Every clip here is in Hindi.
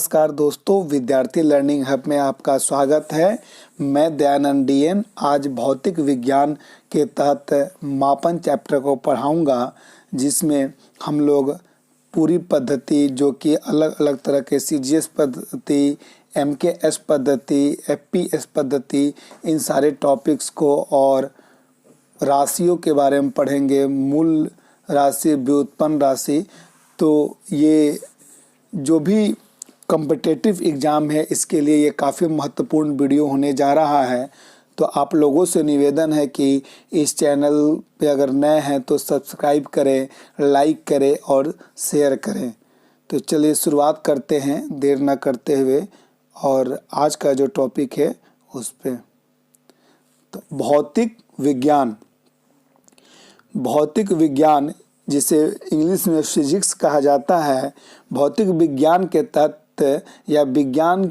नमस्कार दोस्तों, विद्यार्थी लर्निंग हब में आपका स्वागत है। मैं दयानंद डीएन आज भौतिक विज्ञान के तहत मापन चैप्टर को पढ़ाऊंगा, जिसमें हम लोग पूरी पद्धति जो कि अलग अलग तरह के सीजीएस पद्धति, एमकेएस पद्धति, एफपीएस पद्धति, इन सारे टॉपिक्स को और राशियों के बारे में पढ़ेंगे। मूल राशि, व्युत्पन्न राशि। तो ये जो भी कॉम्पिटिटिव एग्ज़ाम है, इसके लिए ये काफ़ी महत्वपूर्ण वीडियो होने जा रहा है। तो आप लोगों से निवेदन है कि इस चैनल पे अगर नए हैं तो सब्सक्राइब करें, लाइक करें और शेयर करें। तो चलिए शुरुआत करते हैं देर न करते हुए, और आज का जो टॉपिक है उस पे। तो भौतिक विज्ञान जिसे इंग्लिश में फिजिक्स कहा जाता है, भौतिक विज्ञान के तत्व या विज्ञान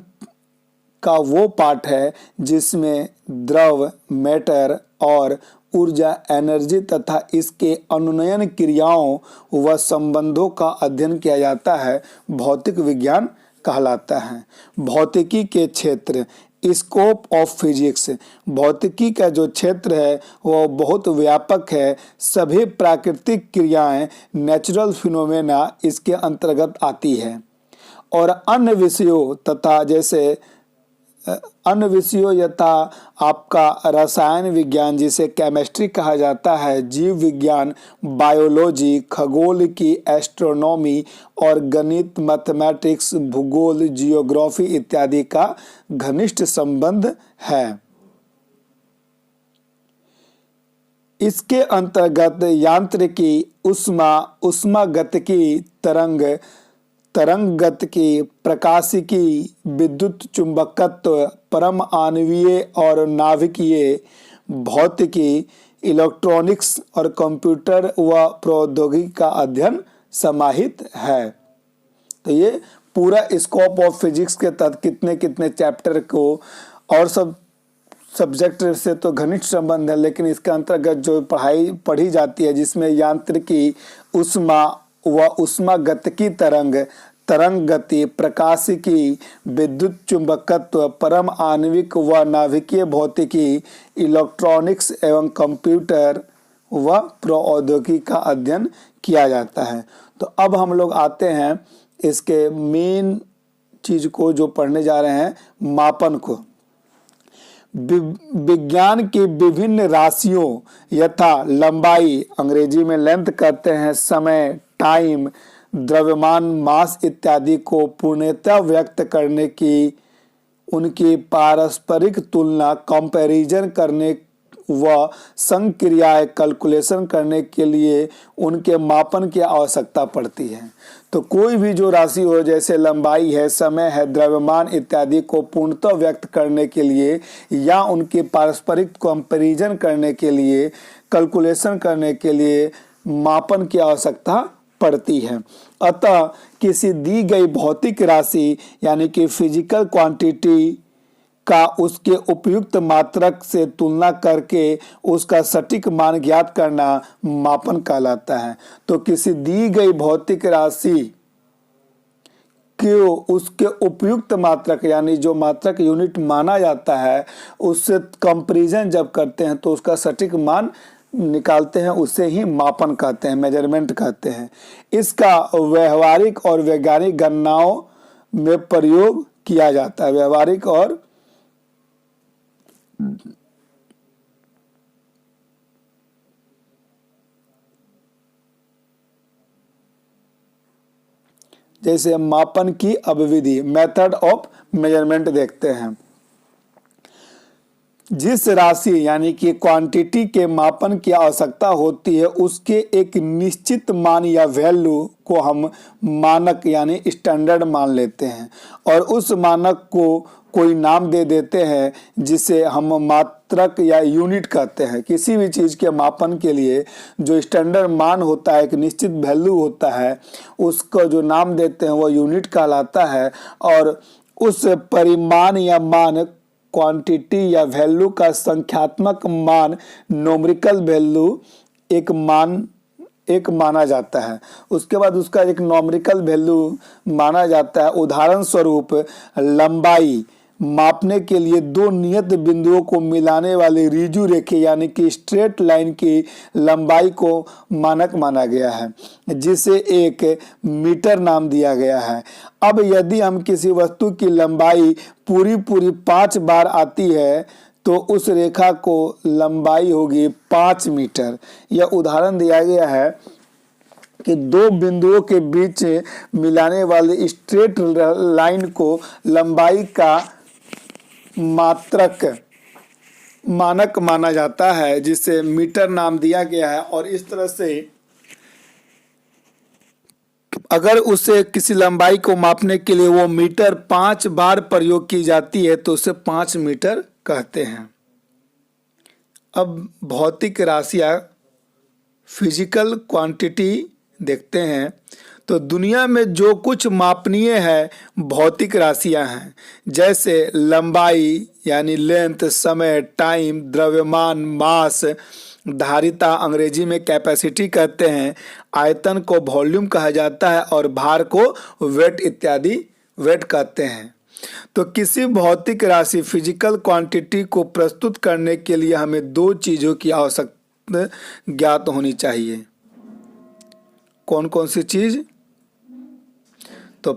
का वो पार्ट है जिसमें द्रव, मैटर और ऊर्जा, एनर्जी तथा इसके अनुनयन क्रियाओं व संबंधों का अध्ययन किया जाता है, भौतिक विज्ञान कहलाता है। भौतिकी के क्षेत्र, स्कोप ऑफ फिजिक्स, भौतिकी का जो क्षेत्र है वो बहुत व्यापक है। सभी प्राकृतिक क्रियाएं, नेचुरल फिनोमेना इसके अंतर्गत आती है। और अन्य विषयों तथा यथा आपका रसायन विज्ञान जिसे केमिस्ट्री कहा जाता है, जीव विज्ञान, बायोलॉजी, खगोल की एस्ट्रोनॉमी और गणित, मैथमेटिक्स, भूगोल, जियोग्राफी इत्यादि का घनिष्ठ संबंध है। इसके अंतर्गत यांत्रिकी, उष्मागतिकी, तरंगगतिकी, प्रकाशिकी, विद्युत चुंबकत्व, परमाणुवीय और नाभिकीय भौतिकी, इलेक्ट्रॉनिक्स और कंप्यूटर व प्रौद्योगिकी का अध्ययन समाहित है। तो ये पूरा स्कोप ऑफ फिजिक्स के तहत कितने कितने चैप्टर को, और सब सब्जेक्ट से तो घनिष्ठ संबंध है, लेकिन इसके अंतर्गत जो पढ़ी जाती है, जिसमें यांत्रिकी, उष्मा व उष्मागतिकी, तरंग गति, प्रकाशिकी, विद्युत चुंबकत्व, परमाणविक व नाभिकीय भौतिकी, इलेक्ट्रॉनिक्स एवं कंप्यूटर व प्रौद्योगिकी का अध्ययन किया जाता है। तो अब हम लोग आते हैं इसके मेन चीज को, जो पढ़ने जा रहे हैं, मापन को। विज्ञान की विभिन्न राशियों यथा लंबाई, अंग्रेजी में लेंथ कहते हैं, समय, टाइम, द्रव्यमान, मास इत्यादि को पूर्णतः व्यक्त करने की, उनकी पारस्परिक तुलना, कंपैरिजन करने व संक्रियाएं, कैलकुलेशन करने के लिए उनके मापन की आवश्यकता पड़ती है। तो कोई भी जो राशि हो, जैसे लंबाई है, समय है, द्रव्यमान इत्यादि को पूर्णतः व्यक्त करने के लिए या उनके पारस्परिक कंपैरिजन करने के लिए, कैलकुलेशन करने के लिए मापन की आवश्यकता पड़ती है। अतः किसी दी गई भौतिक राशि यानी कि फिजिकल क्वांटिटी का उसके उपयुक्त मात्रक से तुलना करके उसका सटीक मान ज्ञात करना मापन कहलाता है। तो किसी दी गई भौतिक राशि को उसके उपयुक्त मात्रक यानी जो मात्रक यूनिट माना जाता है, उससे कंपैरिजन जब करते हैं तो उसका सटीक मान निकालते हैं, उसे ही मापन कहते हैं, मेजरमेंट कहते हैं। इसका व्यवहारिक और वैज्ञानिक गणनाओं में प्रयोग किया जाता है। व्यवहारिक और जैसे मापन की अभिविधि, मेथड ऑफ मेजरमेंट देखते हैं। जिस राशि यानी कि क्वांटिटी के मापन की आवश्यकता होती है, उसके एक निश्चित मान या वैल्यू को हम मानक यानी स्टैंडर्ड मान लेते हैं, और उस मानक को कोई नाम दे देते हैं, जिसे हम मात्रक या यूनिट कहते हैं। किसी भी चीज़ के मापन के लिए जो स्टैंडर्ड मान होता है, एक निश्चित वैल्यू होता है, उसको जो नाम देते हैं वो यूनिट कहलाता है। और उस परिमाण या मान, क्वांटिटी या वैल्यू का संख्यात्मक मान, न्यूमेरिकल वैल्यू, एक मान एक माना जाता है। उसके बाद उसका एक नॉमरिकल वैल्यू माना जाता है। उदाहरण स्वरूप लंबाई मापने के लिए दो नियत बिंदुओं को मिलाने वाले ऋजु रेखे यानी कि स्ट्रेट लाइन की लंबाई को मानक माना गया है, जिसे एक मीटर नाम दिया गया है। अब यदि हम किसी वस्तु की लंबाई पूरी 5 बार आती है तो उस रेखा को लंबाई होगी 5 मीटर। यह उदाहरण दिया गया है कि दो बिंदुओं के बीच मिलाने वाले स्ट्रेट लाइन को लंबाई का मात्रक मानक माना जाता है, जिसे मीटर नाम दिया गया है। और इस तरह से अगर उसे किसी लंबाई को मापने के लिए वो मीटर 5 बार प्रयोग की जाती है तो उसे 5 मीटर कहते हैं। अब भौतिक राशियाँ फिजिकल क्वांटिटी देखते हैं तो दुनिया में जो कुछ मापनीय है भौतिक राशियां हैं, जैसे लंबाई यानी लेंथ, समय टाइम, द्रव्यमान मास, धारिता अंग्रेजी में कैपेसिटी कहते हैं, आयतन को वॉल्यूम कहा जाता है और भार को वेट इत्यादि वेट कहते हैं। तो किसी भौतिक राशि फिजिकल क्वांटिटी को प्रस्तुत करने के लिए हमें दो चीज़ों की आवश्यकता ज्ञात होनी चाहिए। कौन कौन सी चीज़? तो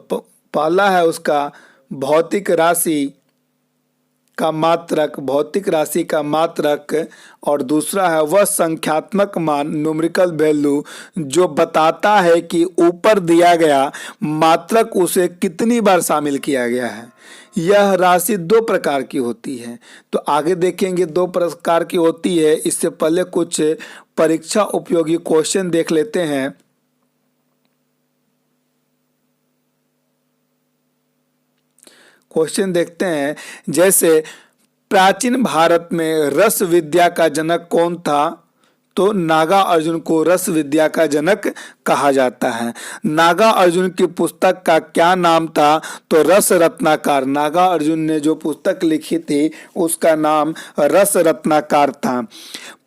पहला है उसका भौतिक राशि का मात्रक, और दूसरा है वह संख्यात्मक मान न्यूमेरिकल वैल्यू जो बताता है कि ऊपर दिया गया मात्रक उसे कितनी बार शामिल किया गया है। यह राशि दो प्रकार की होती है, तो आगे देखेंगे दो प्रकार की होती है। इससे पहले कुछ परीक्षा उपयोगी क्वेश्चन देख लेते हैं। क्वेश्चन देखते हैं, जैसे प्राचीन भारत में रस विद्या का जनक कौन था? तो नागा अर्जुन को रस विद्या का जनक कहा जाता है। नागा अर्जुन की पुस्तक का क्या नाम था? तो रस रत्नाकर। नागा अर्जुन ने जो पुस्तक लिखी थी उसका नाम रस रत्नाकर था।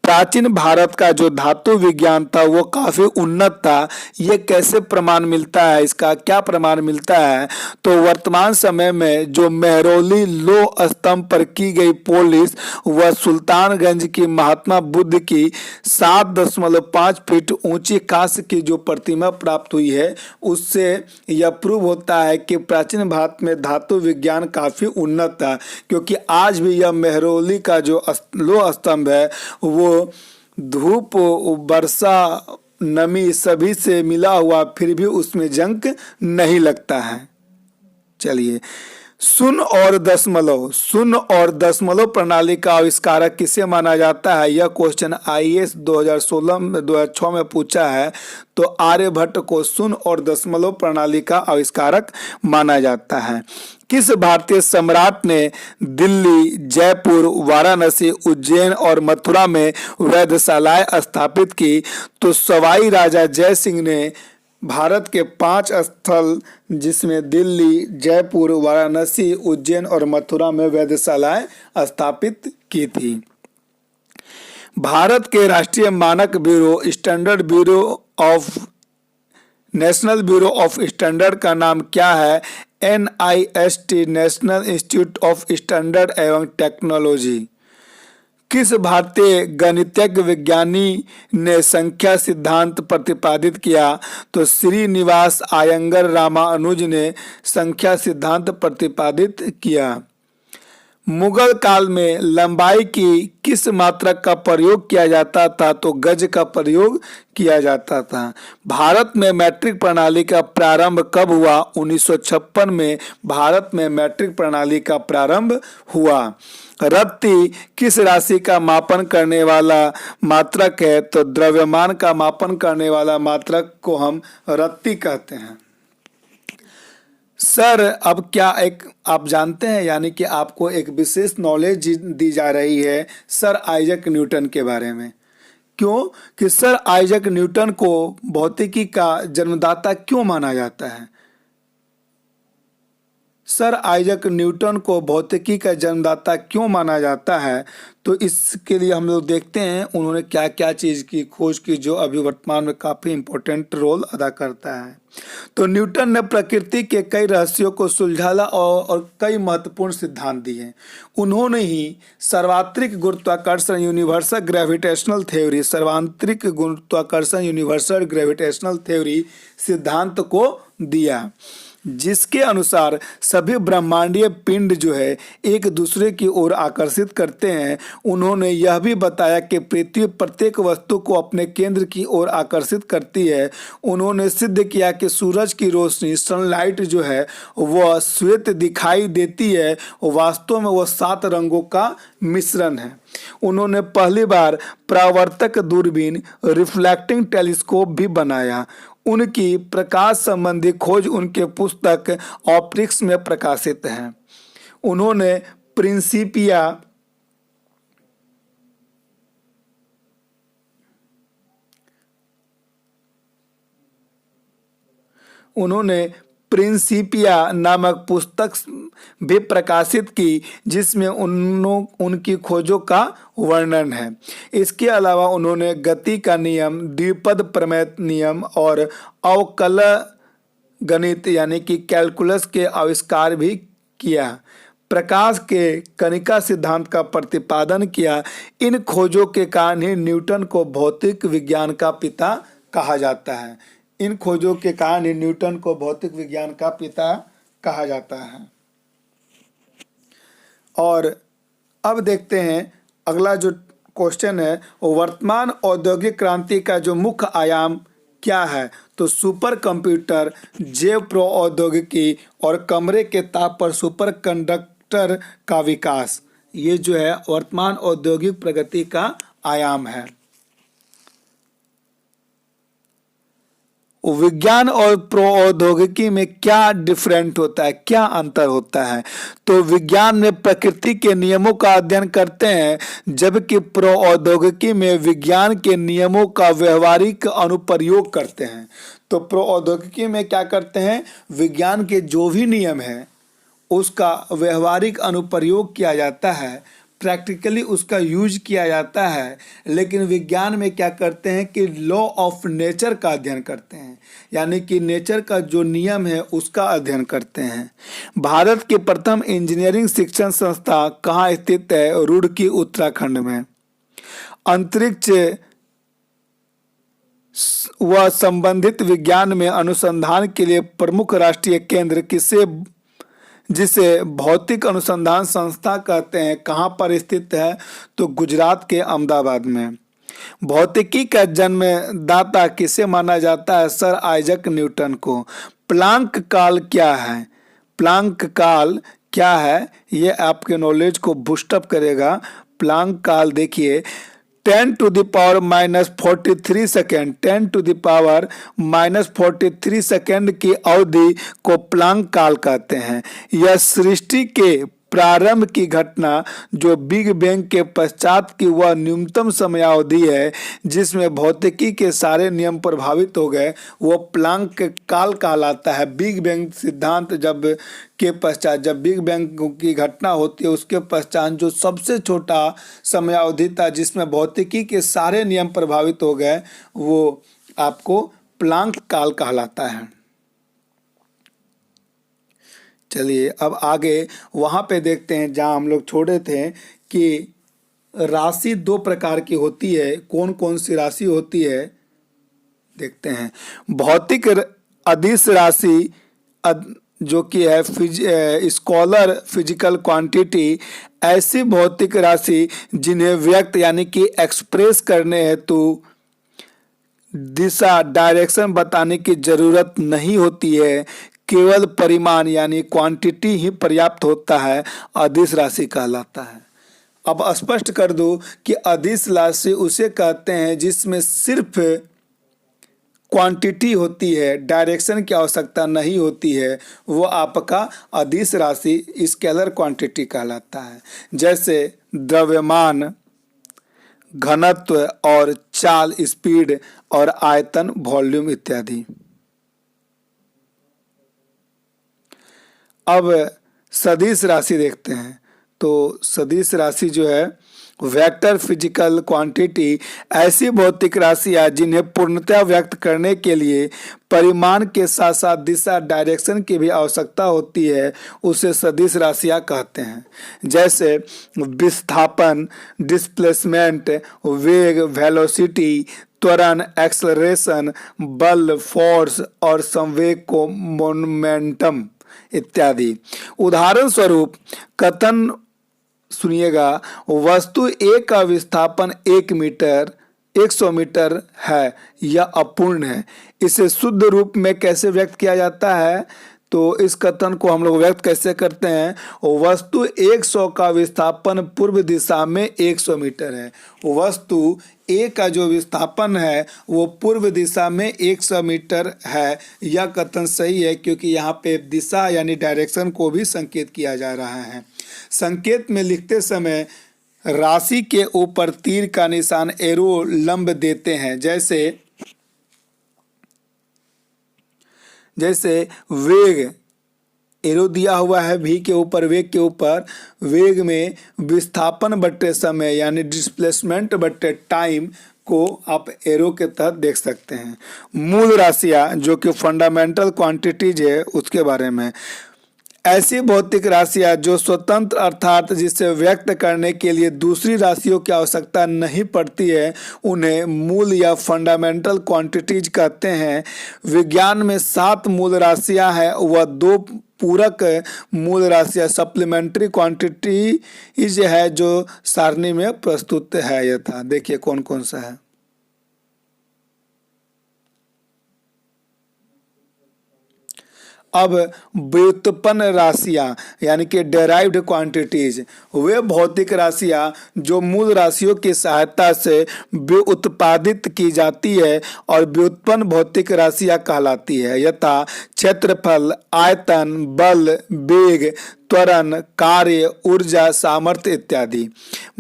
प्राचीन भारत का जो धातु विज्ञान था वो काफी उन्नत था। ये कैसे प्रमाण मिलता है? इसका क्या प्रमाण मिलता है? तो वर्तमान समय में जो मेहरौली लो स्तंभ पर की गई पोलिश वह सुल्तानगंज की महात्मा बुद्ध की 7.5 फीट ऊंची कांस्य की जो प्रतिमा प्राप्त हुई है, उससे यह प्रूव होता है कि प्राचीन भारत में धातु विज्ञान काफी उन्नत था, क्योंकि आज भी यह मेहरौली का जो लो स्तंभ है वो धूप, वर्षा, नमी सभी से मिला हुआ फिर भी उसमें जंग नहीं लगता है। चलिए, शून्य और दशमलव प्रणाली का आविष्कारक किसे माना जाता है? यह क्वेश्चन आईएएस 2006 में पूछा है। तो आर्यभट्ट को शून्य और दशमलव प्रणाली का आविष्कारक माना जाता है। किस भारतीय सम्राट ने दिल्ली, जयपुर, वाराणसी, उज्जैन और मथुरा में वेधशालाएं स्थापित की? तो सवाई राजा जय सिंह ने भारत के 5 स्थल जिसमें दिल्ली, जयपुर, वाराणसी, उज्जैन और मथुरा में वेधशालाएं स्थापित की थी। भारत के राष्ट्रीय मानक bureau national bureau of standard का नाम क्या है? NIST national institute of standard एवं टेक्नोलॉजी। किस भारतीय गणितज्ञ विज्ञानी ने संख्या सिद्धांत प्रतिपादित किया? तो श्रीनिवास अयंगर रामानुज ने संख्या सिद्धांत प्रतिपादित किया। मुगल काल में लंबाई की किस मात्रक का प्रयोग किया जाता था? तो गज का प्रयोग किया जाता था। भारत में मैट्रिक प्रणाली का प्रारंभ कब हुआ? 1956 में भारत में मैट्रिक प्रणाली का प्रारंभ हुआ। रत्ती किस राशि का मापन करने वाला मात्रक है? तो द्रव्यमान का मापन करने वाला मात्रक को हम रत्ती कहते हैं। सर, अब क्या आप जानते हैं, यानी कि आपको एक विशेष नॉलेज दी जा रही है सर आइजैक न्यूटन के बारे में। क्यों कि सर आइजैक न्यूटन को भौतिकी का जन्मदाता क्यों माना जाता है? सर आइजक न्यूटन को भौतिकी का जन्मदाता क्यों माना जाता है? तो इसके लिए हम लोग देखते हैं उन्होंने क्या क्या चीज़ की खोज की जो अभी वर्तमान में काफ़ी इम्पोर्टेंट रोल अदा करता है। तो न्यूटन ने प्रकृति के कई रहस्यों को सुलझाला और कई महत्वपूर्ण सिद्धांत दिए। उन्होंने ही सर्वांतरिक गुरुत्वाकर्षण यूनिवर्सल ग्रेविटेशनल थ्योरी सर्वांतरिक गुरुत्वाकर्षण यूनिवर्सल ग्रेविटेशनल थ्योरी सिद्धांत को दिया, जिसके अनुसार सभी ब्रह्मांडीय पिंड जो है एक दूसरे की ओर आकर्षित करते हैं। उन्होंने यह भी बताया कि पृथ्वी प्रत्येक वस्तु को अपने केंद्र की ओर आकर्षित करती है। उन्होंने सिद्ध किया कि सूरज की रोशनी सनलाइट जो है वह श्वेत दिखाई देती है, वास्तव में वह 7 रंगों का मिश्रण है। उन्होंने पहली बार परावर्तक दूरबीन रिफ्लेक्टिंग टेलीस्कोप भी बनाया। उनकी प्रकाश संबंधी खोज उनके पुस्तक ऑप्टिक्स में प्रकाशित है। उन्होंने प्रिंसिपिया नामक पुस्तक भी प्रकाशित की, जिसमें उनकी खोजों का वर्णन है। इसके अलावा उन्होंने गति का नियम, द्विपद प्रमेय नियम और अवकल गणित यानी कि कैलकुलस के आविष्कार भी किया। प्रकाश के कणिका सिद्धांत का प्रतिपादन किया। इन खोजों के कारण ही न्यूटन को भौतिक विज्ञान का पिता कहा जाता है। इन खोजों के कारण ही न्यूटन को भौतिक विज्ञान का पिता कहा जाता है। और अब देखते हैं अगला जो क्वेश्चन है, वर्तमान औद्योगिक क्रांति का जो मुख्य आयाम क्या है? तो सुपर कंप्यूटर, जैव प्रौद्योगिकी और कमरे के ताप पर सुपर कंडक्टर का विकास, ये जो है वर्तमान औद्योगिक प्रगति का आयाम है। विज्ञान और प्रौद्योगिकी में क्या डिफरेंट होता है, क्या अंतर होता है? तो विज्ञान में प्रकृति के नियमों का अध्ययन करते हैं, जबकि प्रौद्योगिकी में विज्ञान के नियमों का व्यवहारिक अनुप्रयोग करते हैं। तो प्रौद्योगिकी में क्या करते हैं, विज्ञान के जो भी नियम है उसका व्यवहारिक अनुप्रयोग किया जाता है, प्रैक्टिकली उसका यूज किया जाता है। लेकिन विज्ञान में क्या करते हैं कि लॉ ऑफ नेचर का अध्ययन करते हैं, यानी कि नेचर का जो नियम है उसका अध्ययन करते हैं। भारत की प्रथम इंजीनियरिंग शिक्षण संस्था कहाँ स्थित है? रुड़की, उत्तराखंड में। अंतरिक्ष व संबंधित विज्ञान में अनुसंधान के लिए प्रमुख राष्ट्रीय केंद्र जिसे भौतिक अनुसंधान संस्था कहते हैं, कहाँ पर स्थित है? तो गुजरात के अहमदाबाद में। भौतिकी का जन्मदाता किसे माना जाता है? सर आइजक न्यूटन को। प्लांक काल क्या है? प्लांक काल क्या है ये आपके नॉलेज को बूस्टअप करेगा। प्लांक काल देखिए 10 to the power minus 43 second 10 to the power minus 43 second की अवधि को प्लांक काल कहते हैं। यह सृष्टि के प्रारंभ की घटना जो बिग बैंग के पश्चात की वह न्यूनतम समयावधि है जिसमें भौतिकी के सारे नियम प्रभावित हो गए, वो प्लांक काल कहलाता है। बिग बैंग सिद्धांत के पश्चात जब बिग बैंग की घटना होती है उसके पश्चात जो सबसे छोटा समयावधि था जिसमें भौतिकी के सारे नियम प्रभावित हो गए, वो आपको प्लांक काल कहलाता है। चलिए अब आगे वहाँ पे देखते हैं जहाँ हम लोग छोड़े थे कि राशि 2 प्रकार की होती है। कौन कौन सी राशि होती है देखते हैं। भौतिक अदिश राशि जो कि है स्कॉलर फिजिकल क्वांटिटी, ऐसी भौतिक राशि जिन्हें व्यक्त यानी कि एक्सप्रेस करने हेतु दिशा डायरेक्शन बताने की जरूरत नहीं होती है, केवल परिमाण यानी क्वांटिटी ही पर्याप्त होता है, अदिश राशि कहलाता है। अब स्पष्ट कर दूं कि अदिश राशि उसे कहते हैं जिसमें सिर्फ क्वांटिटी होती है, डायरेक्शन की आवश्यकता नहीं होती है, वो आपका अदिश राशि स्केलर क्वांटिटी कहलाता है। जैसे द्रव्यमान, घनत्व और चाल, स्पीड और आयतन, वॉल्यूम इत्यादि। अब सदिश राशि देखते हैं। तो सदिश राशि जो है वेक्टर फिजिकल क्वांटिटी ऐसी भौतिक राशियां जिन्हें पूर्णतः व्यक्त करने के लिए परिमाण के साथ साथ दिशा डायरेक्शन की भी आवश्यकता होती है, उसे सदिश राशियां कहते हैं। जैसे विस्थापन, डिस्प्लेसमेंट, वेग, वेलोसिटी, त्वरण, एक्सलरेशन, बल, फोर्स और संवेग को मोमेंटम इत्यादि। उदाहरण स्वरूप कथन सुनिएगा, वस्तु ए का विस्थापन 1 मीटर 100 मीटर है, यह अपूर्ण है। इसे शुद्ध रूप में कैसे व्यक्त किया जाता है? तो इस कथन को हम लोग व्यक्त कैसे करते हैं? वस्तु 100 का विस्थापन पूर्व दिशा में 100 मीटर है। वस्तु ए का जो विस्थापन है वो पूर्व दिशा में 100 मीटर है। यह कथन सही है क्योंकि यहाँ पे दिशा यानी डायरेक्शन को भी संकेत किया जा रहा है। संकेत में लिखते समय राशि के ऊपर तीर का निशान एरो लंब देते हैं। जैसे वेग एरो दिया हुआ है v के ऊपर, वेग के ऊपर, वेग में विस्थापन बट्टे समय यानी डिस्प्लेसमेंट बट्टे टाइम को आप एरो के तहत देख सकते हैं। मूल राशियां जो कि फंडामेंटल क्वांटिटीज है उसके बारे में, ऐसी भौतिक राशियां जो स्वतंत्र अर्थात जिसे व्यक्त करने के लिए दूसरी राशियों की आवश्यकता नहीं पड़ती है, उन्हें मूल या फंडामेंटल क्वांटिटीज कहते हैं। विज्ञान में 7 मूल राशियां हैं व 2 पूरक मूल राशियां सप्लीमेंट्री क्वांटिटीज है जो सारणी में प्रस्तुत है। यथा देखिए कौन कौन सा है। अब व्युत्पन्न राशियां यानी कि डेराइव्ड क्वांटिटीज, वे भौतिक राशियां जो मूल राशियों की सहायता से व्युत्पादित की जाती है और व्युत्पन्न भौतिक राशियां कहलाती है। यथा क्षेत्रफल, आयतन, बल, वेग, त्वरण, कार्य, ऊर्जा, सामर्थ्य इत्यादि।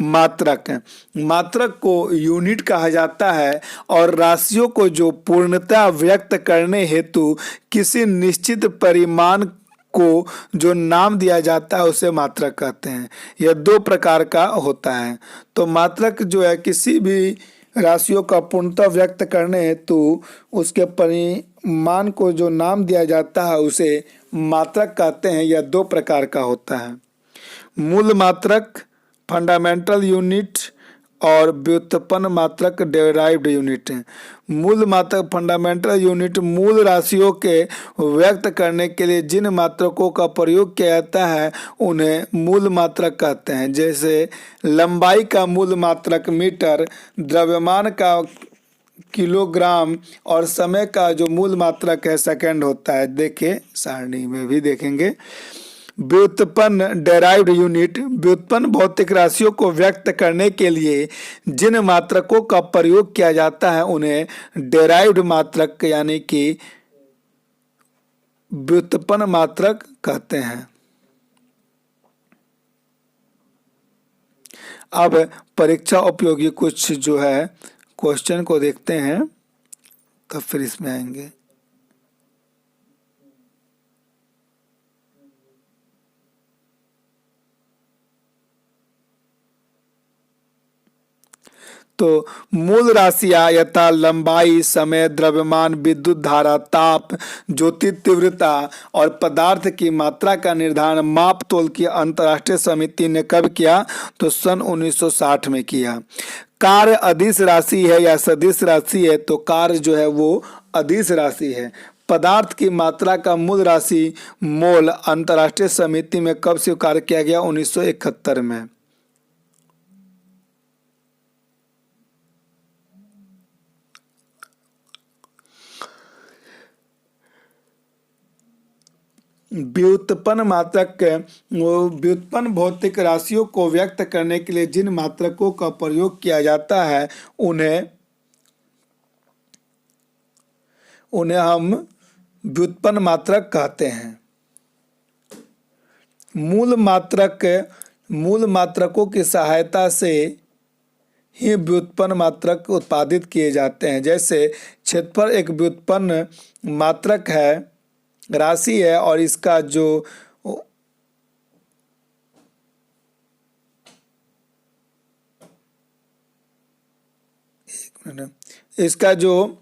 मात्रक को यूनिट कहा जाता है और राशियों को जो पूर्णतः व्यक्त करने हेतु किसी निश्चित परिमाण को जो नाम दिया जाता है उसे मात्रक कहते हैं। यह 2 प्रकार का होता है। तो मात्रक जो है किसी भी राशियों का पूर्णतः व्यक्त करने हेतु उसके परिमाण को जो नाम दिया जाता है उसे मात्रक कहते हैं। यह 2 प्रकार का होता है, मूल मात्रक फंडामेंटल यूनिट और व्युत्पन्न मात्रक डेराइव्ड यूनिट। मूल मात्रक फंडामेंटल यूनिट मूल राशियों के व्यक्त करने के लिए जिन मात्रकों का प्रयोग किया जाता है उन्हें मूल मात्रक कहते हैं। जैसे लंबाई का मूल मात्रक मीटर, द्रव्यमान का किलोग्राम और समय का जो मूल मात्रक है सेकंड होता है। देखिए सारणी में भी देखेंगे। व्युत्पन्न डेराइव्ड यूनिट व्युत्पन्न भौतिक राशियों को व्यक्त करने के लिए जिन मात्रकों का प्रयोग किया जाता है उन्हें डेराइव्ड मात्रक यानी कि व्युत्पन्न मात्रक कहते हैं। अब परीक्षा उपयोगी कुछ जो है क्वेश्चन को देखते हैं तब फिर इसमें आएंगे। तो मूल राशियां यथा लंबाई, समय, द्रव्यमान, विद्युत धारा, ताप, ज्योति तीव्रता और पदार्थ की मात्रा का निर्धारण माप तोल की अंतर्राष्ट्रीय समिति ने कब किया? तो सन 1960 में किया। कार्य अदिश राशि है या सदिश राशि है? तो कार्य जो है वो अदिश राशि है। पदार्थ की मात्रा का मूल राशि मोल अंतर्राष्ट्रीय समिति में कब स्वीकार किया गया? 1971 में। व्युत्पन्न मात्रक व्युत्पन्न भौतिक राशियों को व्यक्त करने के लिए जिन मात्रकों का प्रयोग किया जाता है उन्हें हम व्युत्पन्न मात्रक कहते हैं। मूल मात्रकों की सहायता से ही व्युत्पन्न मात्रक उत्पादित किए जाते हैं। जैसे क्षेत्रफल एक व्युत्पन्न मात्रक है, राशि है और इसका जो इसका जो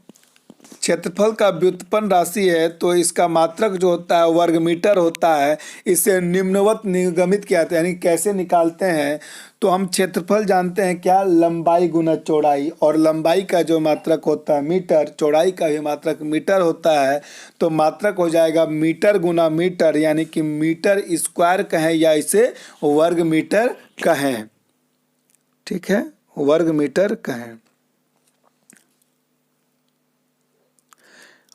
क्षेत्रफल का व्युत्पन्न राशि है तो इसका मात्रक जो होता है वर्ग मीटर होता है। इसे निम्नवत निर्गमित किया जाता है, यानी कैसे निकालते हैं तो हम क्षेत्रफल जानते हैं क्या, लंबाई गुना चौड़ाई, और लंबाई का जो मात्रक होता है मीटर, चौड़ाई का भी मात्रक मीटर होता है। तो मात्रक हो जाएगा मीटर गुना मीटर, यानी कि मीटर स्क्वायर कहें या इसे वर्ग मीटर कहें। ठीक है, वर्ग मीटर कहें।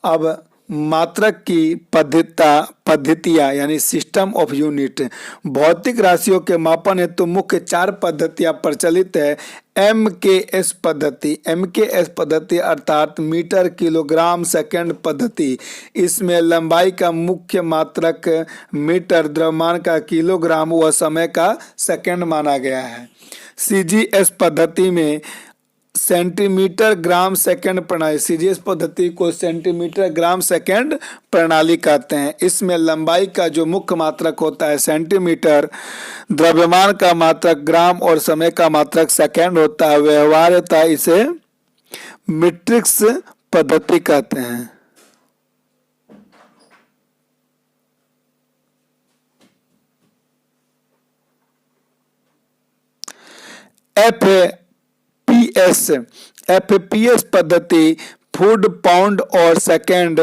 अब मात्रक की पद्धतियां यानी सिस्टम ऑफ यूनिट। भौतिक राशियों के मापन हेतु तो मुख्य 4 पद्धतियां प्रचलित है। MKS पद्धति, MKS पद्धति अर्थात मीटर किलोग्राम सेकंड पद्धति। इसमें लंबाई का मुख्य मात्रक मीटर, द्रव्यमान का किलोग्राम व समय का सेकंड माना गया है। CGS पद्धति में सेंटीमीटर ग्राम सेकंड प्रणाली, CGS पद्धति को सेंटीमीटर ग्राम सेकंड प्रणाली कहते हैं। इसमें लंबाई का जो मुख्य मात्रक होता है सेंटीमीटर, द्रव्यमान का मात्रक ग्राम और समय का मात्रक सेकंड होता है। व्यवहार्यता इसे मीट्रिक्स पद्धति कहते हैं। FPS पद्धति फुट पाउंड और सेकंड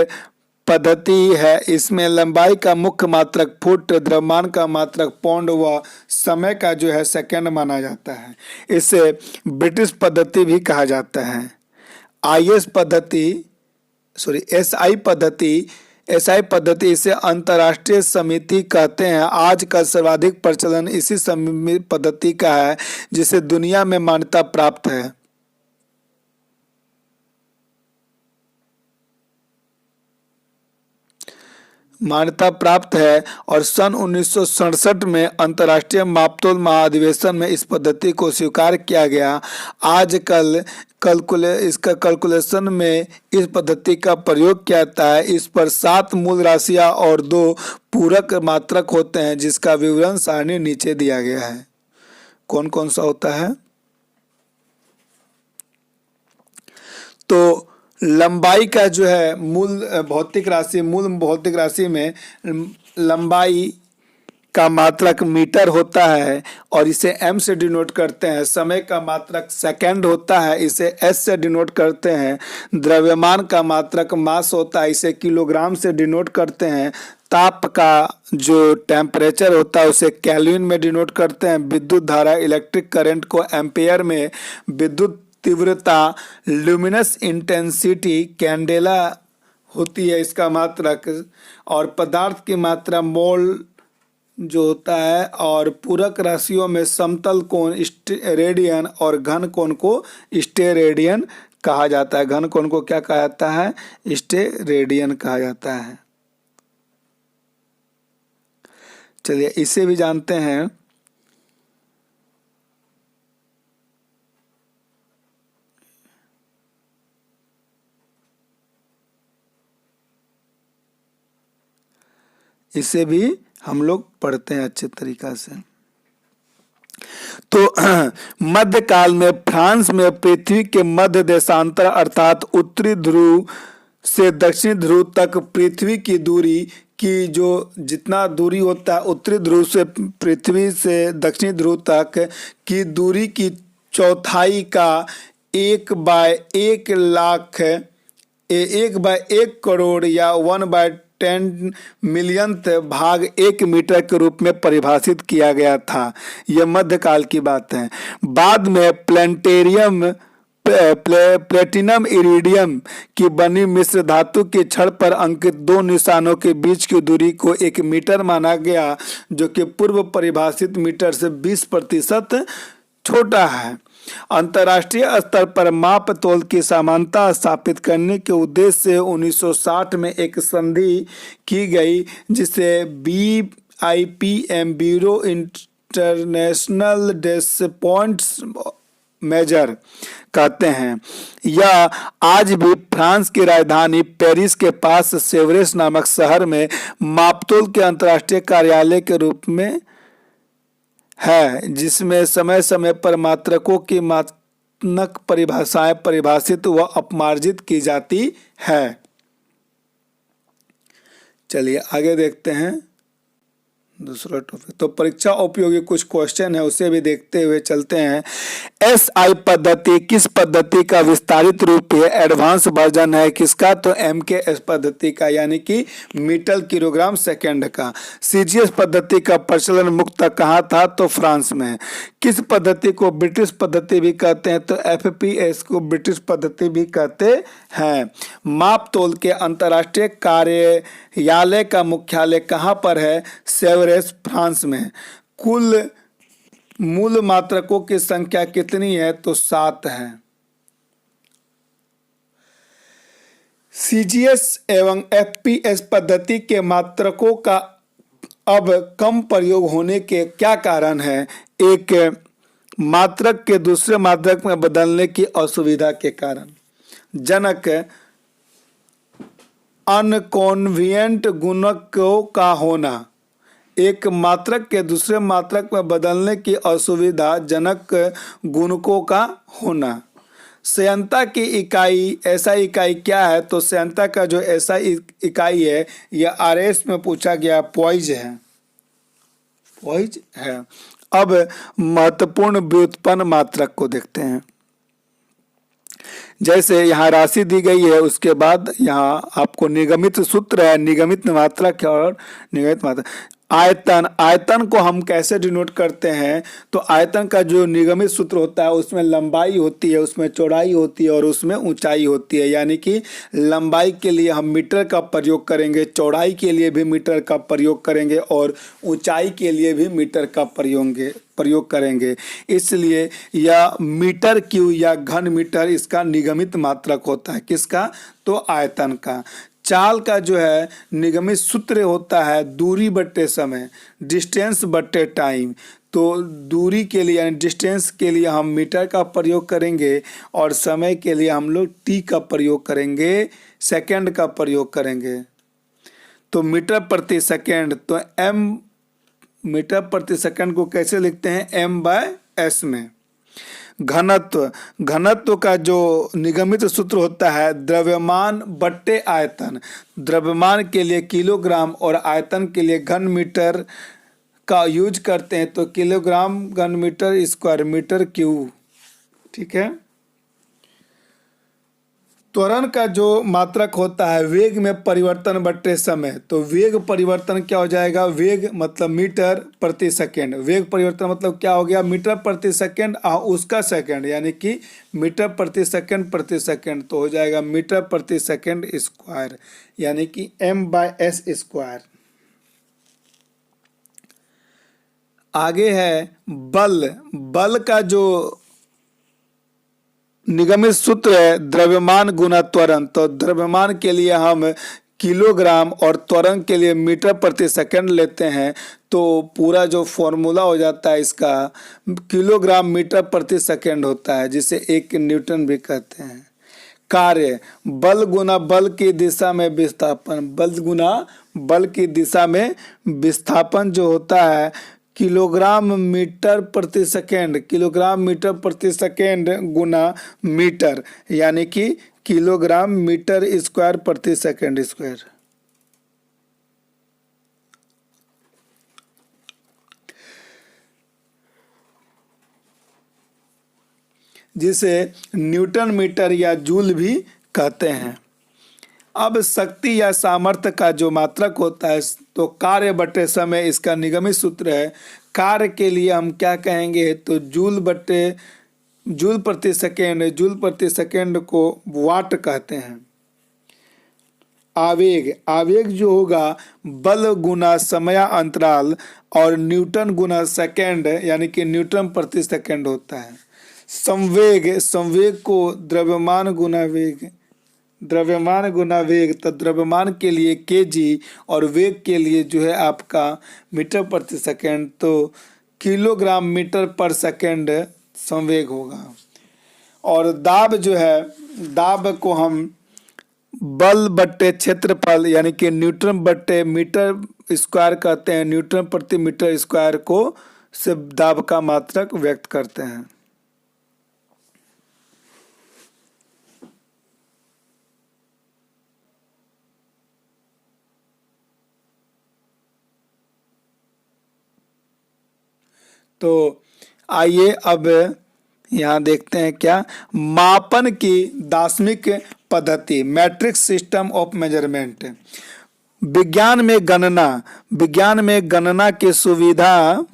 पद्धति है। इसमें लंबाई का मुख्य मात्रक फुट, द्रव्यमान का मात्रक पाउंड व समय का जो है सेकंड माना जाता है। इसे ब्रिटिश पद्धति भी कहा जाता है। SI पद्धति इसे अंतर्राष्ट्रीय समिति कहते हैं। आज का सर्वाधिक प्रचलन इसी पद्धति का है जिसे दुनिया में मान्यता प्राप्त है। और सन 1967 में अंतर्राष्ट्रीय मापतोल महाधिवेशन में इस पद्धति को स्वीकार किया गया। आजकल इसका कैलकुलेशन में इस पद्धति का प्रयोग किया जाता है। इस पर 7 मूल राशियां और 2 पूरक मात्रक होते हैं, जिसका विवरण सारणी नीचे दिया गया है। कौन कौन सा होता है? तो लंबाई का जो है मूल भौतिक राशि में लंबाई का मात्रक मीटर होता है और इसे m से डिनोट करते हैं। समय का मात्रक सेकंड होता है, इसे s से डिनोट करते हैं। द्रव्यमान का मात्रक मास होता है, इसे किलोग्राम से डिनोट करते हैं। ताप का जो टेम्परेचर होता है उसे केल्विन में डिनोट करते हैं। विद्युत धारा इलेक्ट्रिक करंट को एम्पेयर में, विद्युत तीव्रता ल्यूमिनस इंटेंसिटी कैंडेला होती है इसका मात्रक, और पदार्थ की मात्रा मोल जो होता है, और पूरक राशियों में समतल कोण रेडियन और घन कोण को स्टेरेडियन कहा जाता है। घन कोण को क्या कहा जाता है? स्टेरेडियन कहा जाता है। चलिए इसे भी जानते हैं। इसे भी हम लोग पढ़ते हैं अच्छे तरीका से। तो मध्यकाल में फ्रांस में पृथ्वी के मध्य देशांतर अर्थात उत्तरी ध्रुव से दक्षिणी ध्रुव तक पृथ्वी की दूरी की जो जितना दूरी होता है उत्तरी ध्रुव से पृथ्वी से दक्षिणी ध्रुव तक की दूरी की चौथाई का 1/1 करोड़ या 1/10 मिलियंथ भाग 1 मीटर के रूप में परिभाषित किया गया था। यह मध्यकाल की बात है। बाद में प्लेटिनम इरिडियम की बनी मिश्र धातु के छड़ पर अंकित 2 निशानों के बीच की दूरी को 1 मीटर माना गया, जो कि पूर्व परिभाषित मीटर से 20% छोटा है। अंतर्राष्ट्रीय स्तर पर माप तोल की समानता स्थापित करने के उद्देश्य से 1960 में एक संधि की गई, जिसे BIPM ब्यूरो इंटरनेशनल डेस्पॉइंट्स मेजर कहते हैं। यह आज भी फ्रांस की राजधानी पेरिस के पास सेवरेस नामक शहर में मापतोल के अंतर्राष्ट्रीय कार्यालय के रूप में है, जिसमें समय समय पर मात्रकों की गुणात्मक परिभाषाएं परिभाषित व अपमार्जित की जाती है। चलिए आगे देखते हैं दूसरा टॉपिक। तो परीक्षा उपयोगी कुछ क्वेश्चन है, उसे भी देखते हुए चलते हैं। SI पद्धति किस पद्धति का विस्तारित रूप है? एडवांस वर्जन है किसका? तो MKS पद्धति का, यानी कि मीटर किलोग्राम सेकंड का। CGS पद्धति का प्रचलन मुक्त कहाँ था? तो फ्रांस में। किस पद्धति को ब्रिटिश पद्धति भी कहते हैं? तो FPS को ब्रिटिश पद्धति भी कहते हैं। माप तोल के अंतर्राष्ट्रीय कार्यालय का मुख्यालय कहाँ पर है? सेवरेस, फ्रांस में। कुल मूल मात्रकों की संख्या कितनी है? तो 7 है। CGS एवं FPS पद्धति के मात्रकों का अब कम प्रयोग होने के क्या कारण है? एक मात्रक के दूसरे मात्रक में बदलने की असुविधा के कारण। जनक अनकॉन्विएंट गुणकों का होना, एक मात्रक के दूसरे मात्रक में बदलने की असुविधा जनक गुणकों का होना। संयंत्र की इकाई, SI इकाई क्या है? तो संयंत्र का जो SI इकाई है यह RS में पूछा गया पॉइज है, पॉइज है। अब महत्वपूर्ण व्युत्पन्न मात्रक को देखते हैं। जैसे यहाँ राशि दी गई है, उसके बाद यहाँ आपको निगमित सूत्र है, निगमित मात्रक और निगमित मात्रक। आयतन, आयतन को हम कैसे डिनोट करते हैं? तो आयतन का जो निगमित सूत्र होता है उसमें लंबाई होती है, उसमें चौड़ाई होती है और उसमें ऊंचाई होती है। यानी कि लंबाई के लिए हम मीटर का प्रयोग करेंगे, चौड़ाई के लिए भी मीटर का प्रयोग करेंगे और ऊंचाई के लिए भी मीटर का प्रयोग करेंगे। इसलिए यह मीटर क्यूब या घन मीटर इसका निगमित मात्रक होता है। किसका? तो आयतन का। चाल का जो है निगमित सूत्र होता है दूरी बट्टे समय, डिस्टेंस बट्टे टाइम। तो दूरी के लिए यानी डिस्टेंस के लिए हम मीटर का प्रयोग करेंगे और समय के लिए हम लोग T का प्रयोग करेंगे, सेकंड का प्रयोग करेंगे। तो मीटर प्रति सेकंड, तो M मीटर प्रति सेकंड को कैसे लिखते हैं? M/S में। घनत्व, घनत्व का जो निगमित सूत्र होता है द्रव्यमान बट्टे आयतन। द्रव्यमान के लिए किलोग्राम और आयतन के लिए घन मीटर का यूज करते हैं, तो किलोग्राम घन मीटर स्क्वायर मीटर क्यूब। ठीक है। त्वरण का जो मात्रक होता है वेग में परिवर्तन बट्टे समय, तो वेग परिवर्तन क्या हो जाएगा? वेग मतलब मीटर प्रति सेकंड, वेग परिवर्तन मतलब क्या हो गया? मीटर प्रति सेकंड उसका सेकंड, यानी कि मीटर प्रति सेकंड तो हो जाएगा मीटर प्रति सेकंड स्क्वायर, यानी कि M/S स्क्वायर। आगे है बल, बल का जो निगमित सूत्र है द्रव्यमान गुना त्वरण। तो द्रव्यमान के लिए हम किलोग्राम और त्वरण के लिए मीटर प्रति सेकंड लेते हैं, तो पूरा जो फॉर्मूला हो जाता है इसका किलोग्राम मीटर प्रति सेकंड होता है, जिसे 1 न्यूटन भी कहते हैं। कार्य, बल गुना बल की दिशा में विस्थापन, बल गुना बल की दिशा में विस्थापन जो होता है किलोग्राम मीटर प्रति सेकंड, किलोग्राम मीटर प्रति सेकंड गुना मीटर, यानी कि किलोग्राम मीटर स्क्वायर प्रति सेकंड स्क्वायर। जिसे न्यूटन मीटर या जूल भी कहते हैं। अब शक्ति या सामर्थ्य का जो मात्रक होता है, तो कार्य बटे समय इसका निगमित सूत्र है। कार्य के लिए हम क्या कहेंगे? तो जूल प्रति सेकेंड, जूल प्रति सेकेंड को वाट कहते हैं। आवेग, आवेग जो होगा बल गुना समय अंतराल और न्यूटन गुना सेकेंड, यानी कि न्यूटन प्रति सेकेंड होता है। संवेग, संवेग को द्रव्यमान गुना वेग, द्रव्यमान गुना वेग, तो द्रव्यमान के लिए केजी और वेग के लिए जो है आपका मीटर प्रति सेकंड, तो किलोग्राम मीटर पर सेकंड संवेग होगा। और दाब जो है, दाब को हम बल बट्टे क्षेत्रफल यानी कि न्यूटन बट्टे मीटर स्क्वायर कहते हैं। न्यूटन प्रति मीटर स्क्वायर को से दाब का मात्रक व्यक्त करते हैं। तो आइए अब यहाँ देखते हैं क्या, मापन की दार्शनिक पद्धति, मैट्रिक्स सिस्टम ऑफ मेजरमेंट। विज्ञान में गणना की सुविधा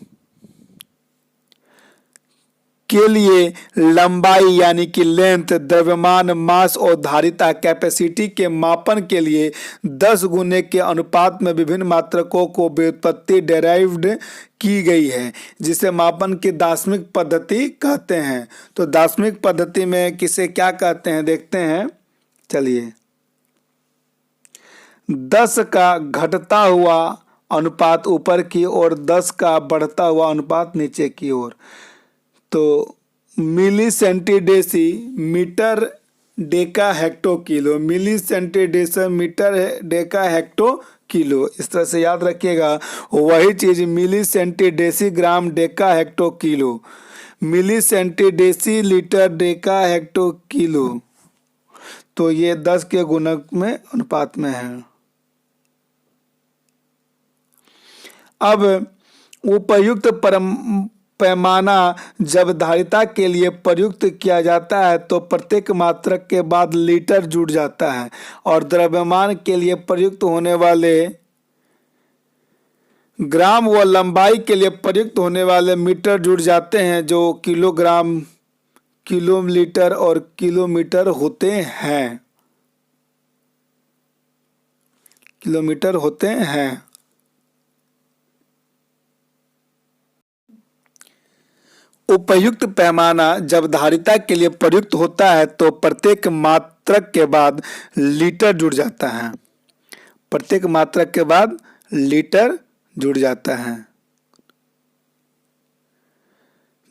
के लिए लंबाई यानी कि लेंथ, द्रव्यमान मास और धारिता कैपेसिटी के मापन के लिए 10 गुने के अनुपात में विभिन्न मात्रकों को व्युत्पत्ति डेराइव्ड की गई है, जिसे मापन की दार्शनिक पद्धति कहते हैं। तो दार्शनिक पद्धति में किसे क्या कहते हैं देखते हैं, चलिए। 10 का घटता हुआ अनुपात ऊपर की ओर, 10 का बढ़ता हुआ अनुपात नीचे की ओर। तो मिली सेंटीडेसी मीटर डेका हेक्टो किलो, मिली सेंटीडेसी मीटर डेका हेक्टो किलो, इस तरह से याद रखिएगा। वही चीज मिली सेंटीडेसी ग्राम डेका हेक्टो किलो, मिली सेंटीडेसी लीटर डेका हेक्टो किलो। तो ये 10 के गुणक में अनुपात में है। अब उपयुक्त पैमाना जब धारिता के लिए प्रयुक्त किया जाता है तो प्रत्येक मात्रक के बाद लीटर जुड़ जाता है, और द्रव्यमान के लिए प्रयुक्त होने वाले ग्राम व लंबाई के लिए प्रयुक्त होने वाले मीटर जुड़ जाते हैं, जो किलोग्राम, किलोलीटर और किलोमीटर होते हैं, किलोमीटर होते हैं। उपयुक्त पैमाना जब धारिता के लिए प्रयुक्त होता है तो प्रत्येक मात्रक के बाद लीटर जुड़ जाता है, प्रत्येक मात्रक के बाद लीटर जुड़ जाता है।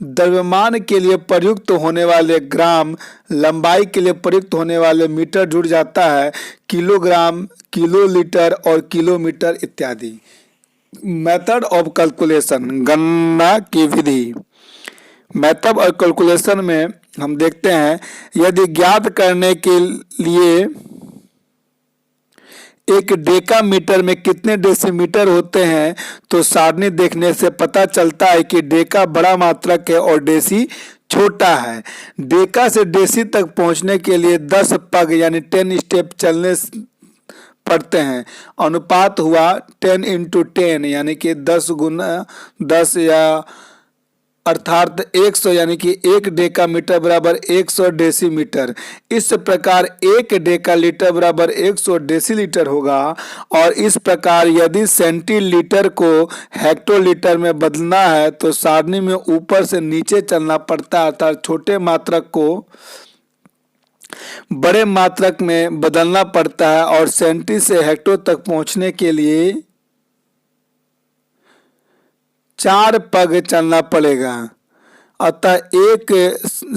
द्रव्यमान के लिए प्रयुक्त होने वाले ग्राम, लंबाई के लिए प्रयुक्त होने वाले मीटर जुड़ जाता है, किलोग्राम, किलोलीटर और किलोमीटर इत्यादि। मेथड ऑफ कैलकुलेशन, गणना की विधि। मेथड और कैलकुलेशन में हम देखते हैं, यदि ज्ञात करने के लिए एक डेका मीटर में कितने डेसीमीटर होते हैं तो सारणी देखने से पता चलता है कि डेका बड़ा मात्रक है और डेसी छोटा है। डेका से डेसी तक पहुंचने के लिए 10 पग यानी 10 स्टेप चलने पड़ते हैं। अनुपात हुआ 10 × 10 यानी कि 10 गुना 10 या अर्थात 100 यानी कि 1 डेका मीटर बराबर 100 डेसीमीटर। इस प्रकार 1 डेका लीटर बराबर 100 डेसीलीटर होगा। और इस प्रकार यदि सेंटीलीटर को हेक्टोलीटर में बदलना है तो सारणी में ऊपर से नीचे चलना पड़ता है, अर्थात छोटे मात्रक को बड़े मात्रक में बदलना पड़ता है, और सेंटी से हेक्टो तक पहुंचने के लिए 4 पग चलना पड़ेगा। अतः 1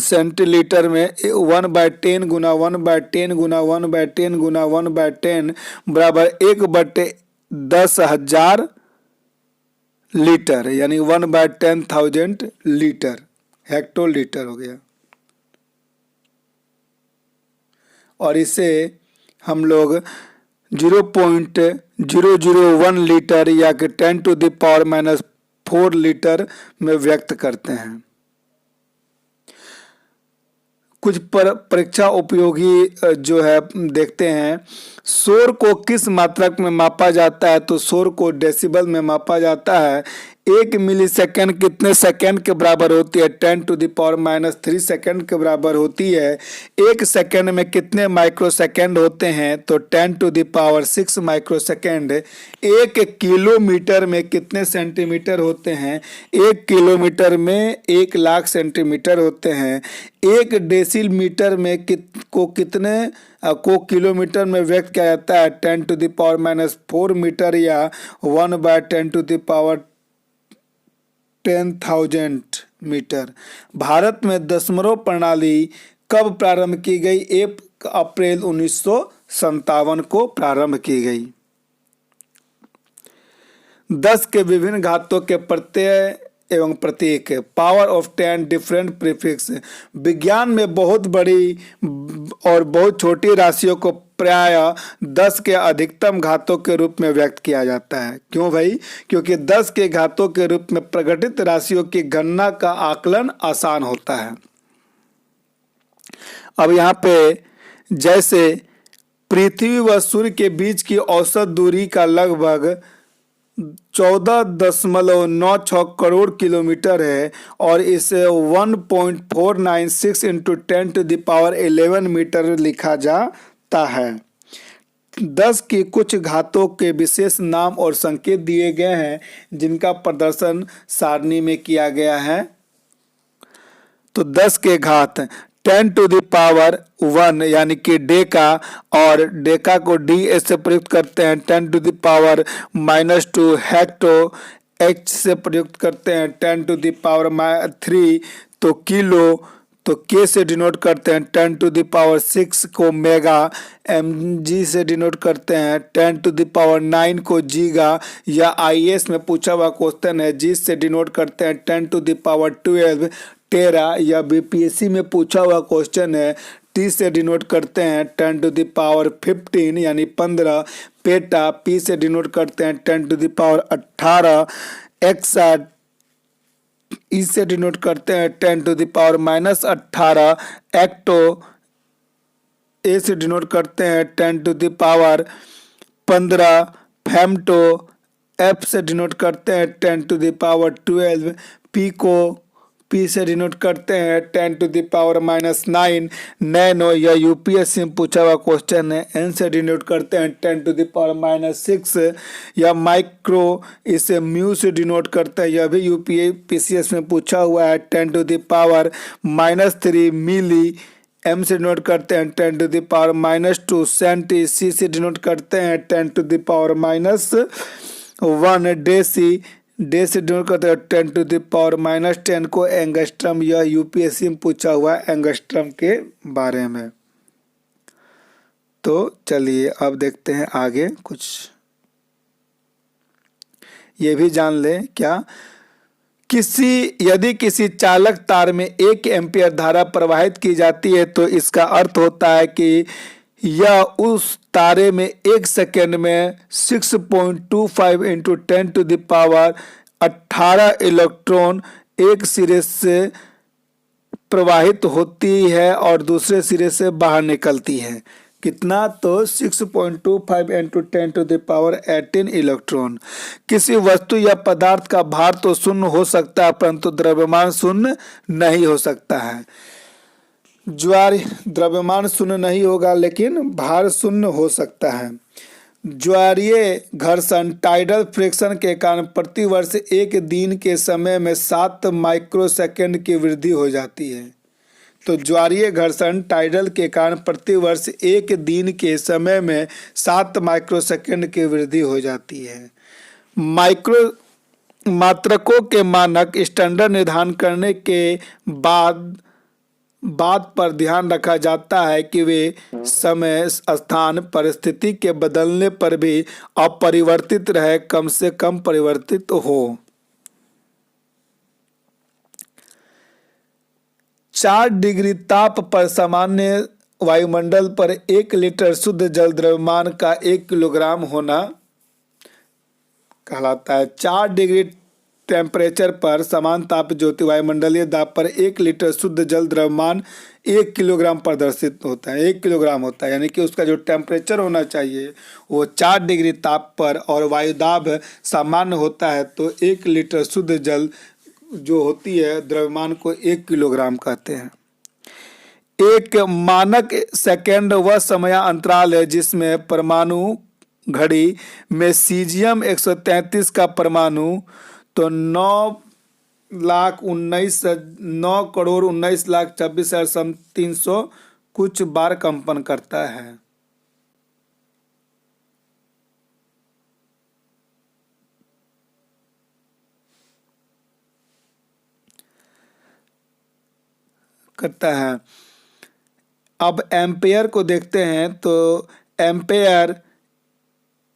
सेंटीलीटर में 1/10 गुना 1/10 गुना 1/10 गुना 1/10 बराबर 1/10,000 लीटर यानी 1/10,000 लीटर, हेक्टोलीटर हो गया। और इसे हम लोग 0.001 लीटर या कि 10⁻⁻⁴ लीटर में व्यक्त करते हैं। कुछ परीक्षा उपयोगी जो है देखते हैं, शोर को किस मात्रक में मापा जाता है तो शोर को डेसिबल में मापा जाता है। 1 मिलीसेकंड कितने सेकंड के बराबर होती है, 10⁻³ सेकंड के बराबर होती है। 1 सेकंड में कितने माइक्रोसेकंड होते हैं तो 10⁻6 माइक्रोसेकंड। 1 किलोमीटर में कितने सेंटीमीटर होते हैं, 1 किलोमीटर में 1 लाख सेंटीमीटर होते हैं। 1 डेसीमीटर में कितने को किलोमीटर में व्यक्त किया जाता है, 10⁻⁴ मीटर या 1/10,000 मीटर। भारत में दशमलव प्रणाली कब प्रारंभ की गई, 1 अप्रैल 1957 को प्रारंभ की गई। 10 के विभिन्न घातों के प्रत्यय एवं प्रतीक, पावर ऑफ 10 डिफरेंट प्रीफिक्स। विज्ञान में बहुत बड़ी और बहुत छोटी राशियों को प्राय 10 के अधिकतम घातों के रूप में व्यक्त किया जाता है। क्यों भाई? क्योंकि 10 के घातों के रूप में प्रकटित राशियों की गणना का आकलन आसान होता है। अब यहाँ पे जैसे पृथ्वी व सूर्य के बीच की औसत दूरी का लगभग 14.96 करोड़ किलोमीटर है और इसे 1.496 इंटू 10⁻11 मीटर लिखा जाता है। 10 की कुछ घातों के विशेष नाम और संकेत दिए गए हैं जिनका प्रदर्शन सारणी में किया गया है। तो 10 के घात 10⁻1 यानी कि डेका, और डेका को डी से प्रयुक्त करते हैं 10⁻⁻2 हेक्टो, एच से प्रयुक्त करते हैं 10⁻3 तो किलो, तो के से डिनोट करते हैं 10⁻6 को मेगा, mg से डिनोट करते हैं 10⁻9 को जीगा, या आईएएस में पूछा हुआ क्वेश्चन है जी से डिनोट करते हैं 10⁻12 टेरा, या बीपीएससी में पूछा हुआ क्वेश्चन है टी से डिनोट करते हैं 10⁻15 यानी 15 पेटा, पी से डिनोट करते हैं 10⁻18 एक्सा, ई से डिनोट करते हैं 10⁻−18 एक्टो, ए से डिनोट करते हैं 10⁻15 फेम्टो, एफ से डिनोट करते हैं 10⁻12 पीको, पी से डिनोट करते हैं 10⁻−9 नैनो, या यूपीएससी में पूछा हुआ क्वेश्चन है एन से डिनोट करते हैं 10⁻6 या माइक्रो, इसे म्यू से डिनोट करते हैं, यह भी यूपीएससी में पूछा हुआ है 10⁻−3 मिली, एम से डिनोट करते हैं 10⁻−2 सेंटी, सी से डिनोट करते हैं 10⁻−1 डेसी, डे से डिनोट करते हैं 10⁻−10 को एंगस्ट्रम, यह यूपीएससी में पूछा हुआ है एंगस्ट्रम के बारे में। तो चलिए अब देखते हैं आगे कुछ, ये भी जान लें क्या, यदि किसी चालक तार में 1 एम्पीयर धारा प्रवाहित की जाती है तो इसका अर्थ होता है कि यह उस तारे में 1 सेकेंड में 6.25 इंटू 10⁻18 इलेक्ट्रॉन एक सिरे से प्रवाहित होती है और दूसरे सिरे से बाहर निकलती है। कितना? तो 6.25 इंटू 10⁻18 इलेक्ट्रॉन। किसी वस्तु या पदार्थ का भार तो शून्य हो सकता है परंतु द्रव्यमान शून्य नहीं हो सकता है। ज्वार द्रव्यमान शून्य नहीं होगा लेकिन भार शून्य हो सकता है। ज्वारीय घर्षण टाइडल फ्रिक्शन के कारण प्रतिवर्ष एक दिन के समय में 7 माइक्रोसेकंड की वृद्धि हो जाती है। तो ज्वारीय घर्षण टाइडल के कारण प्रतिवर्ष एक दिन के समय में 7 माइक्रोसेकंड की वृद्धि हो जाती है। मात्रकों के मानक स्टैंडर्ड निर्धारण करने के बाद बात पर ध्यान रखा जाता है कि वे समय स्थान परिस्थिति के बदलने पर भी अपरिवर्तित रहे, कम से कम परिवर्तित हो। 4 डिग्री ताप पर सामान्य वायुमंडल पर 1 लीटर शुद्ध जल द्रव्यमान का 1 किलोग्राम होना कहलाता है। 4 डिग्री टेम्परेचर पर समान ताप ज्योति वायुमंडलीय दाब पर 1 लीटर शुद्ध जल द्रव्यमान 1 किलोग्राम प्रदर्शित होता है, 1 किलोग्राम होता है। यानी कि उसका जो टेम्परेचर होना चाहिए वो 4 डिग्री ताप पर और वायुदाब सामान्य होता है तो 1 लीटर शुद्ध जल जो होती है द्रव्यमान को 1 किलोग्राम कहते हैं। एक मानक सेकेंड वह समय अंतराल है जिसमें परमाणु घड़ी में सीजियम 133 का परमाणु तो 9,19,26,300 कुछ बार कंपन करता है। अब एम्पेयर को देखते हैं तो एम्पेयर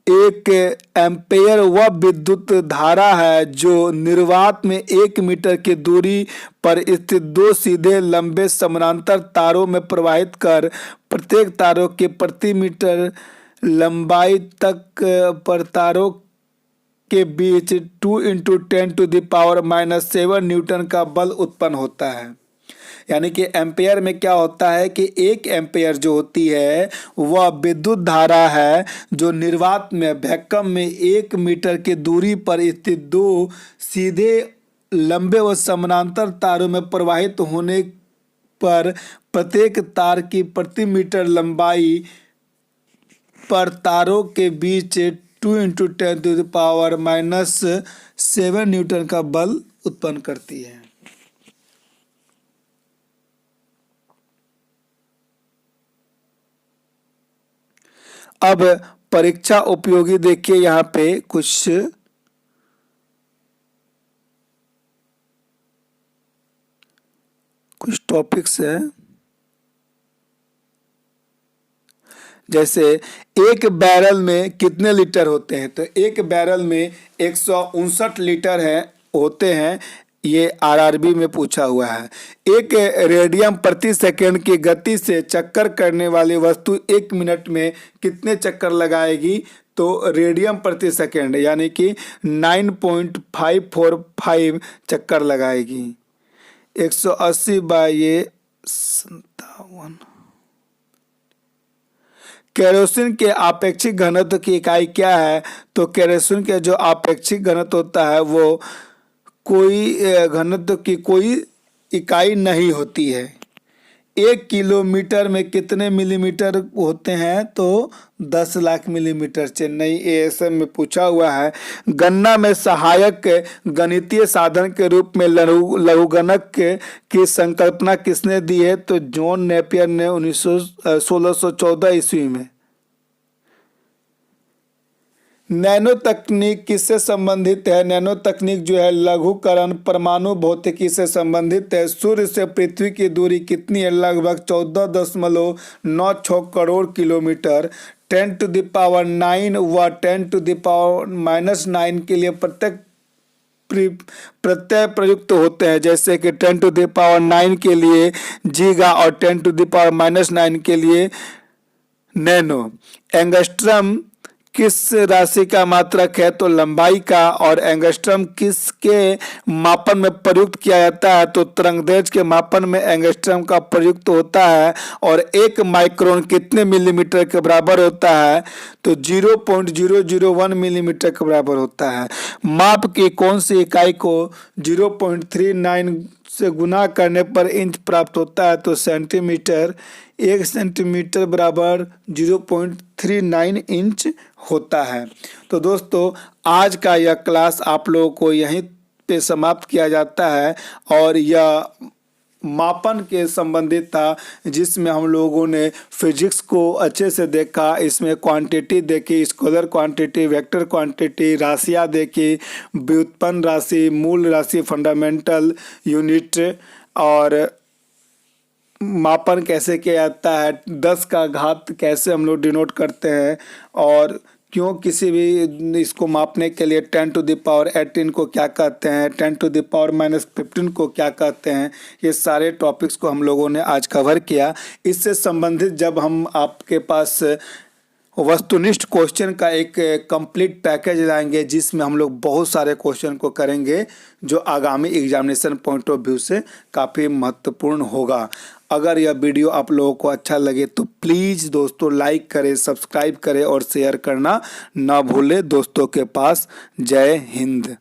एक एम्पेयर वह विद्युत धारा है जो निर्वात में 1 मीटर की दूरी पर स्थित दो सीधे लंबे समानांतर तारों में प्रवाहित कर प्रत्येक तारों के प्रति मीटर लंबाई तक पर तारों के बीच 2 × 10⁻⁷ न्यूटन का बल उत्पन्न होता है। यानी कि एम्पेयर में क्या होता है कि 1 एम्पेयर जो होती है वह विद्युत धारा है जो निर्वात में वैक्यूम में 1 मीटर की दूरी पर स्थित दो सीधे लंबे व समानांतर तारों में प्रवाहित होने पर प्रत्येक तार की प्रति मीटर लंबाई पर तारों के बीच 2 × 10⁻⁷ न्यूटन का बल उत्पन्न करती है। अब परीक्षा उपयोगी देखिए, यहाँ पे कुछ टॉपिक्स है। जैसे एक बैरल में कितने लीटर होते हैं, तो एक बैरल में 159 लीटर होते हैं। ये आरआरबी में पूछा हुआ है। एक रेडियन प्रति सेकंड की गति से चक्कर करने वाली वस्तु 1 मिनट में कितने चक्कर लगाएगी, तो रेडियन प्रति सेकंड यानी कि 9.545 चक्कर लगाएगी। 180 बाय 57। केरोसिन के आपेक्षिक घनत्व की इकाई क्या है, तो केरोसिन के जो आपेक्षिक घनत्व होता है वो कोई घनत्व की कोई इकाई नहीं होती है। 1 किलोमीटर में कितने मिलीमीटर होते हैं, तो 10 लाख मिलीमीटर। चेन्नई एएसएम में पूछा हुआ है। गणना में सहायक गणितीय साधन के रूप में लघुगणक की संकल्पना किसने दी है, तो जॉन नेपियर ने 1614 ईस्वी में। नैनो तकनीक किससे संबंधित है, नैनो तकनीक जो है लघुकरण परमाणु भौतिकी से संबंधित है। सूर्य से पृथ्वी की दूरी कितनी है, लगभग 14.96 करोड़ किलोमीटर। 10⁻⁹ व 10⁻⁻⁹ के लिए प्रत्यय प्रयुक्त होते हैं। जैसे कि 10⁻⁹ के लिए जीगा और 10⁻⁻⁹ के लिए नैनो। एंगस्ट्रम किस राशि का मात्रक है, तो लंबाई का। और एंगस्ट्रम किसके मापन में प्रयुक्त किया जाता है, तो तरंगदैर्घ्य के मापन में एंगस्ट्रम का प्रयुक्त होता है। और 1 माइक्रोन कितने मिलीमीटर के बराबर होता है, तो 0.001 मिलीमीटर के बराबर होता है। माप की कौन सी इकाई को 0.39 से गुना करने पर इंच प्राप्त होता है, तो सेंटीमीटर। 1 सेंटीमीटर बराबर 0.39 इंच होता है। तो दोस्तों आज का यह क्लास आप लोगों को यहीं पे समाप्त किया जाता है और यह मापन के संबंधित था, जिसमें हम लोगों ने फिजिक्स को अच्छे से देखा। इसमें क्वांटिटी देखी, स्केलर क्वांटिटी, वेक्टर क्वांटिटी, राशियाँ देखी, व्युत्पन्न राशि, मूल राशि, फंडामेंटल यूनिट और मापन कैसे किया जाता है, 10 का घात कैसे हम लोग डिनोट करते हैं और क्यों किसी भी इसको मापने के लिए 10⁻18 को क्या कहते हैं, 10⁻⁻15 को क्या कहते हैं, ये सारे टॉपिक्स को हम लोगों ने आज कवर किया। इससे संबंधित जब हम आपके पास वस्तुनिष्ठ क्वेश्चन का एक कंप्लीट पैकेज लाएंगे जिसमें हम लोग बहुत सारे क्वेश्चन को करेंगे जो आगामी एग्जामिनेशन पॉइंट ऑफ व्यू से काफ़ी महत्वपूर्ण होगा। अगर यह वीडियो आप लोगों को अच्छा लगे तो प्लीज़ दोस्तों लाइक करें, सब्सक्राइब करें और शेयर करना ना भूलें दोस्तों के पास। जय हिंद।